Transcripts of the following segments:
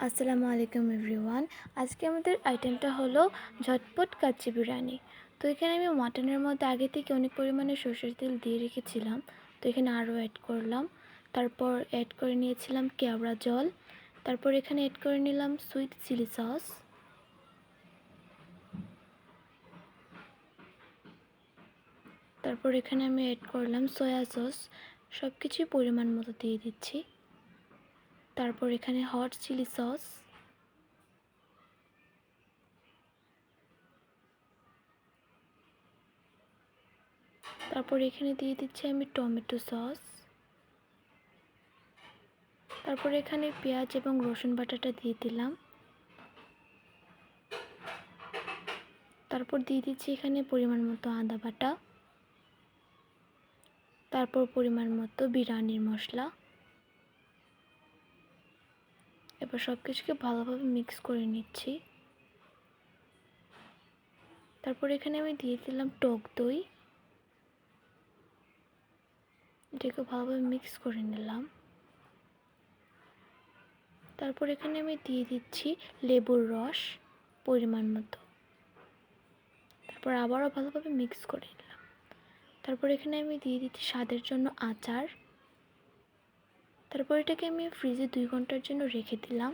আসসালামু আলাইকুম এভরিওয়ান। আজকে আমাদের আইটেমটা হলো ঝটপট কাচ্চি বিরিয়ানি। তো এখানে আমি মাটনের মধ্যে আগে থেকে অনেক পরিমাণে সরষের তেল দিয়ে রেখেছিলাম। তো এখানে আরও অ্যাড করলাম। তারপর অ্যাড করে নিয়েছিলাম কেওড়া জল। তারপর এখানে অ্যাড করে নিলাম সুইট চিলি সস। তারপর এখানে আমি অ্যাড করলাম সয়া সস। সব কিছুই পরিমাণ মতো দিয়ে দিচ্ছি। তারপর এখানে হট চিলি সস। তারপর এখানে দিয়ে দিচ্ছি আমি টমেটো সস। তারপর এখানে পেঁয়াজ এবং রসুন বাটাটা দিয়ে দিলাম। তারপর দিয়ে দিচ্ছি এখানে পরিমাণ মতো আদা বাটা। তারপর পরিমাণ মতো বিরিয়ানির মশলা। এবার সব কিছুকে ভালোভাবে মিক্স করে নিচ্ছি। তারপর এখানে আমি দিয়ে দিলাম টক দই। এটাকে ভালোভাবে মিক্স করে নিলাম। তারপর এখানে আমি দিয়ে দিচ্ছি লেবুর রস পরিমাণ মতো। তারপর আবারও ভালোভাবে মিক্স করে নিলাম। তারপর এখানে আমি দিয়ে দিচ্ছি স্বাদের জন্য আচার। তারপর এটাকে আমি ফ্রিজে 2 ঘন্টার জন্য রেখে দিলাম।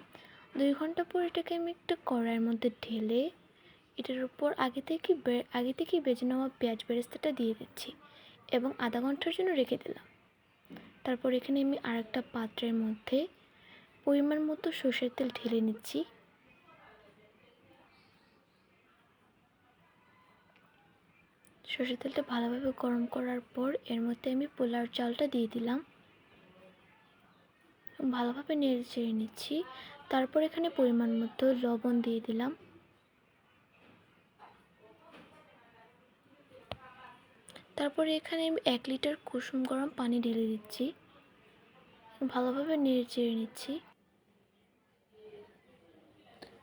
2 ঘন্টা পর এটাকে আমি একটা কড়াইয়ের মধ্যে ঢেলে এটার উপর আগে থেকেই ভেজে নেওয়া পেঁয়াজ বেরেস্তাটা দিয়ে দিচ্ছি এবং আধা ঘন্টার জন্য রেখে দিলাম। তারপর এখানে আমি আরেকটা পাত্রের মধ্যে পরিমাণ মতো সরষের তেল ঢেলে নিচ্ছি। সরষের তেলটা ভালোভাবে গরম করার পর এর মধ্যে আমি পোলাওর চালটা দিয়ে দিলাম। ভালোভাবে নেড়ে চেড়ে নিচ্ছি। তারপর এখানে পরিমাণ মতো লবণ দিয়ে দিলাম। তারপরে এখানে আমি 1 লিটার কুসুম গরম পানি ঢেলে দিচ্ছি। ভালোভাবে নেড়ে চেড়ে নিচ্ছি।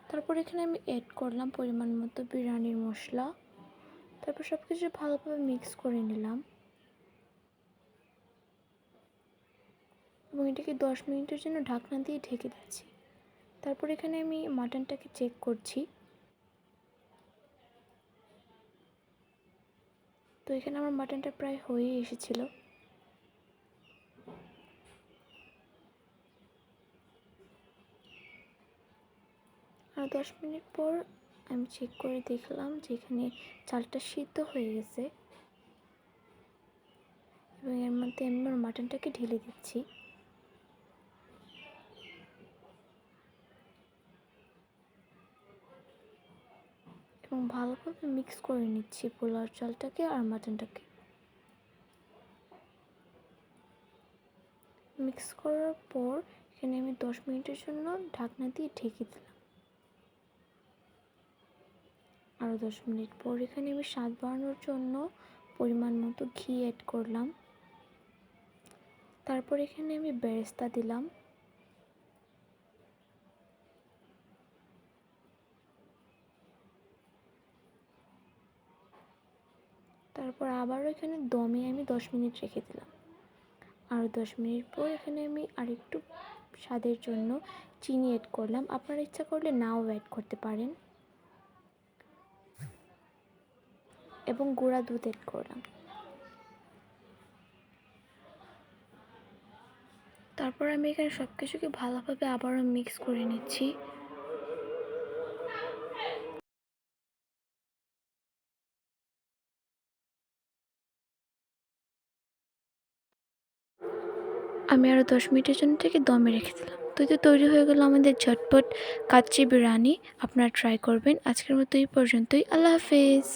তারপর এখানে আমি অ্যাড করলাম পরিমাণ মতো বিরিয়ানির মশলা। তারপর সব কিছু ভালোভাবে মিক্স করে নিলাম এবং এটাকে 10 মিনিটের জন্য ঢাকনা দিয়ে ঢেকে দিচ্ছি। তারপর এখানে আমি মাটনটাকে চেক করছি। তো এখানে আমার মাটনটা প্রায় হয়ে এসেছিল। আর 10 মিনিট পর আমি চেক করে দেখলাম যে এখানে চালটা সিদ্ধ হয়ে গেছে এবং এর মধ্যে আমি আমার মাটনটাকে ঢেলে দিচ্ছি। এবং ভালোভাবে মিক্স করে নিচ্ছি পোলাওর চালটাকে আর মাটনটাকে। মিক্স করার পর এখানে আমি 10 মিনিটের জন্য ঢাকনা দিয়ে ঢেকে দিলাম। আরও 10 মিনিট পর এখানে আমি স্বাদ বাড়ানোর জন্য পরিমাণ মতো ঘি অ্যাড করলাম। তারপর এখানে আমি বেরেস্তা দিলাম। তারপর আবারও এখানে দমে আমি 10 মিনিট রেখে দিলাম। আরও 10 মিনিট পর এখানে আমি আরেকটু স্বাদের জন্য চিনি অ্যাড করলাম। আপনারা ইচ্ছা করলে নাও অ্যাড করতে পারেন এবং গুঁড়া দুধ অ্যাড করলাম। তারপর আমি এখানে সব কিছুকে ভালোভাবে আবারও মিক্স করে নিচ্ছি। আমি আরও 10 মিনিটের জন্য থেকে দমে রেখে দিলাম। তো এটা তৈরি হয়ে গেল আমাদের ঝটপট কাচ্চি বিরিয়ানি। আপনারা ট্রাই করবেন। আজকের মতো এই পর্যন্তই। আল্লাহ হাফেজ।